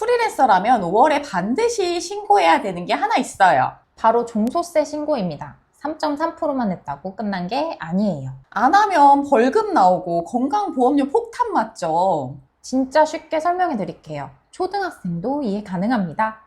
프리랜서라면 5월에 반드시 신고해야 되는 게 하나 있어요. 바로 종소세 신고입니다. 3.3%만 냈다고 끝난 게 아니에요. 안 하면 벌금 나오고 건강보험료 폭탄 맞죠? 진짜 쉽게 설명해 드릴게요. 초등학생도 이해 가능합니다.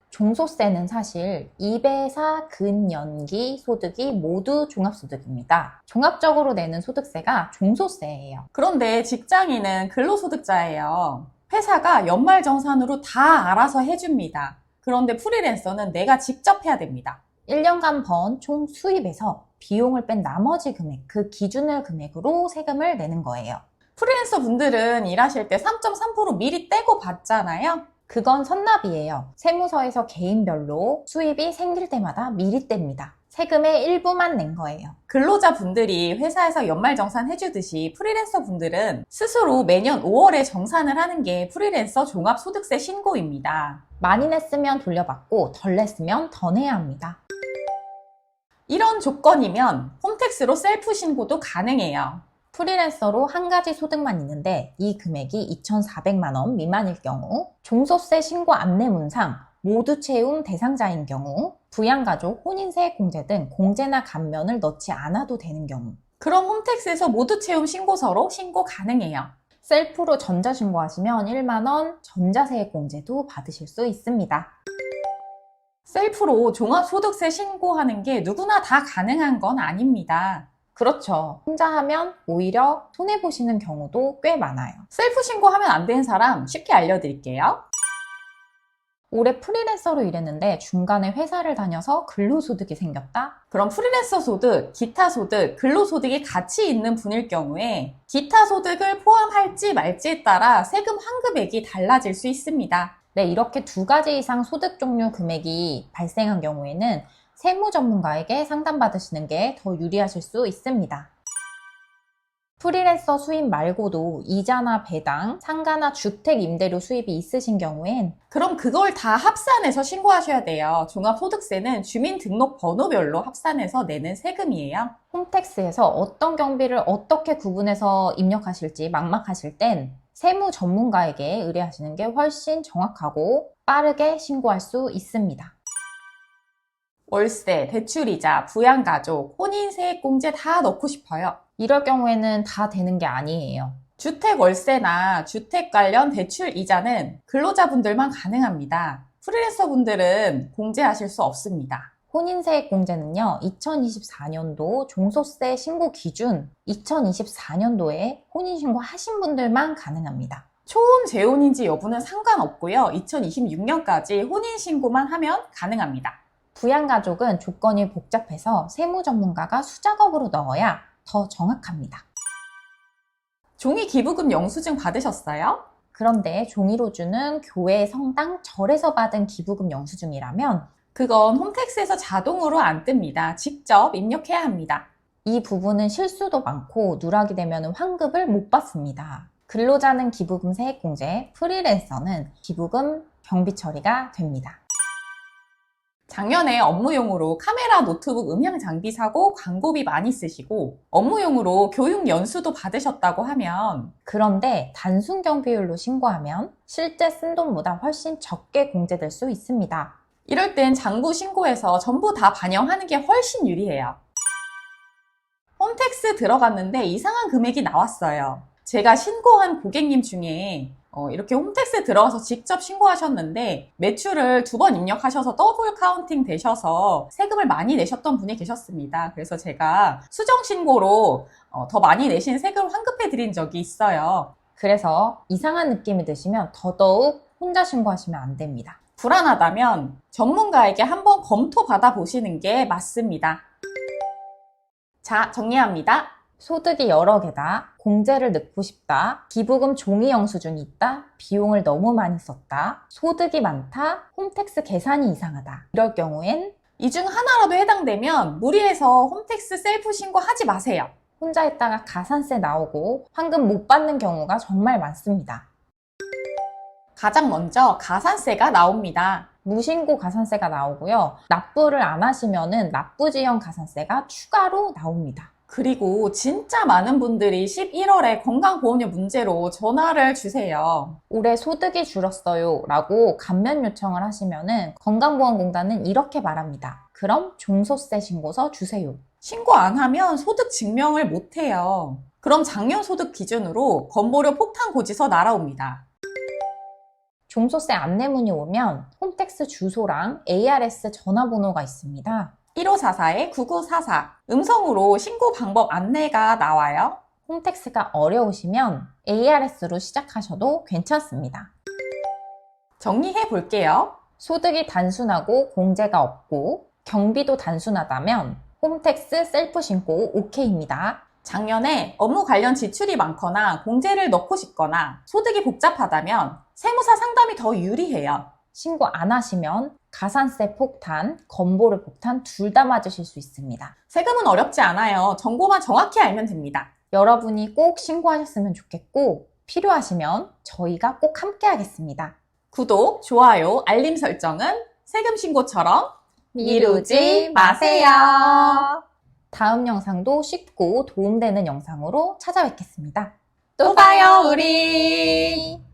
종소세는 사실 2배사 근연기 소득이 모두 종합소득입니다. 종합적으로 내는 소득세가 종소세예요. 그런데 직장인은 근로소득자예요. 회사가 연말정산으로 다 알아서 해줍니다. 그런데 프리랜서는 내가 직접 해야 됩니다. 1년간 번 총 수입에서 비용을 뺀 나머지 금액, 그 기준을 금액으로 세금을 내는 거예요. 프리랜서 분들은 일하실 때 3.3% 미리 떼고 받잖아요. 그건 선납이에요. 세무서에서 개인별로 수입이 생길 때마다 미리 뗍니다. 세금의 일부만 낸 거예요. 근로자분들이 회사에서 연말정산 해주듯이 프리랜서 분들은 스스로 매년 5월에 정산을 하는 게 프리랜서 종합소득세 신고입니다. 많이 냈으면 돌려받고 덜 냈으면 더 내야 합니다. 이런 조건이면 홈택스로 셀프 신고도 가능해요. 프리랜서로 한 가지 소득만 있는데 이 금액이 2,400만 원 미만일 경우, 종소세 신고 안내문상 모두 채움 대상자인 경우, 부양가족, 혼인세 공제 등 공제나 감면을 넣지 않아도 되는 경우, 그럼 홈택스에서 모두 채움 신고서로 신고 가능해요. 셀프로 전자신고하시면 1만 원 전자세액 공제도 받으실 수 있습니다. 셀프로 종합소득세 신고하는 게 누구나 다 가능한 건 아닙니다. 그렇죠. 혼자 하면 오히려 손해보시는 경우도 꽤 많아요. 셀프 신고하면 안 되는 사람 쉽게 알려드릴게요. 올해 프리랜서로 일했는데 중간에 회사를 다녀서 근로소득이 생겼다? 그럼 프리랜서 소득, 기타 소득, 근로소득이 같이 있는 분일 경우에 기타 소득을 포함할지 말지에 따라 세금 환급액이 달라질 수 있습니다. 네, 이렇게 두 가지 이상 소득 종류 금액이 발생한 경우에는 세무 전문가에게 상담받으시는 게 더 유리하실 수 있습니다. 프리랜서 수입 말고도 이자나 배당, 상가나 주택 임대료 수입이 있으신 경우엔 그럼 그걸 다 합산해서 신고하셔야 돼요. 종합소득세는 주민등록번호별로 합산해서 내는 세금이에요. 홈택스에서 어떤 경비를 어떻게 구분해서 입력하실지 막막하실 땐 세무 전문가에게 의뢰하시는 게 훨씬 정확하고 빠르게 신고할 수 있습니다. 월세, 대출이자, 부양가족, 혼인세액공제 다 넣고 싶어요. 이럴 경우에는 다 되는 게 아니에요. 주택 월세나 주택 관련 대출 이자는 근로자분들만 가능합니다. 프리랜서 분들은 공제하실 수 없습니다. 혼인세액 공제는요, 2024년도 종소세 신고 기준 2024년도에 혼인신고 하신 분들만 가능합니다. 초혼 재혼인지 여부는 상관없고요. 2026년까지 혼인신고만 하면 가능합니다. 부양가족은 조건이 복잡해서 세무 전문가가 수작업으로 넣어야 더 정확합니다. 종이 기부금 영수증 받으셨어요? 그런데 종이로 주는 교회, 성당, 절에서 받은 기부금 영수증이라면 그건 홈택스에서 자동으로 안 뜹니다. 직접 입력해야 합니다. 이 부분은 실수도 많고 누락이 되면 환급을 못 받습니다. 근로자는 기부금 세액공제, 프리랜서는 기부금 경비 처리가 됩니다. 작년에 업무용으로 카메라, 노트북, 음향 장비 사고 광고비 많이 쓰시고 업무용으로 교육 연수도 받으셨다고 하면 그런데 단순 경비율로 신고하면 실제 쓴 돈보다 훨씬 적게 공제될 수 있습니다. 이럴 땐 장부 신고해서 전부 다 반영하는 게 훨씬 유리해요. 홈택스 들어갔는데 이상한 금액이 나왔어요. 제가 신고한 고객님 중에 이렇게 홈택스 들어가서 직접 신고하셨는데 매출을 2번 입력하셔서 더블 카운팅 되셔서 세금을 많이 내셨던 분이 계셨습니다. 그래서 제가 수정 신고로 더 많이 내신 세금을 환급해 드린 적이 있어요. 그래서 이상한 느낌이 드시면 더더욱 혼자 신고하시면 안 됩니다. 불안하다면 전문가에게 한번 검토 받아 보시는 게 맞습니다. 자, 정리합니다. 소득이 여러 개다, 공제를 넣고 싶다, 기부금 종이 영수증이 있다, 비용을 너무 많이 썼다, 소득이 많다, 홈택스 계산이 이상하다. 이럴 경우엔 이 중 하나라도 해당되면 무리해서 홈택스 셀프 신고하지 마세요. 혼자 했다가 가산세 나오고 환급 못 받는 경우가 정말 많습니다. 가장 먼저 가산세가 나옵니다. 무신고 가산세가 나오고요. 납부를 안 하시면은 납부지연 가산세가 추가로 나옵니다. 그리고 진짜 많은 분들이 11월에 건강보험료 문제로 전화를 주세요. 올해 소득이 줄었어요 라고 감면 요청을 하시면은 건강보험공단은 이렇게 말합니다. 그럼 종소세 신고서 주세요. 신고 안 하면 소득 증명을 못 해요. 그럼 작년 소득 기준으로 건보료 폭탄 고지서 날아옵니다. 종소세 안내문이 오면 홈택스 주소랑 ARS 전화번호가 있습니다. 1544-9944 음성으로 신고 방법 안내가 나와요. 홈택스가 어려우시면 ARS로 시작하셔도 괜찮습니다. 정리해 볼게요. 소득이 단순하고 공제가 없고 경비도 단순하다면 홈택스 셀프 신고 OK입니다. 작년에 업무 관련 지출이 많거나 공제를 넣고 싶거나 소득이 복잡하다면 세무사 상담이 더 유리해요. 신고 안 하시면 가산세 폭탄, 건보료 폭탄 둘 다 맞으실 수 있습니다. 세금은 어렵지 않아요. 정보만 정확히 알면 됩니다. 여러분이 꼭 신고하셨으면 좋겠고 필요하시면 저희가 꼭 함께 하겠습니다. 구독, 좋아요, 알림 설정은 세금 신고처럼 미루지 마세요. 다음 영상도 쉽고 도움되는 영상으로 찾아뵙겠습니다. 또 봐요, 우리!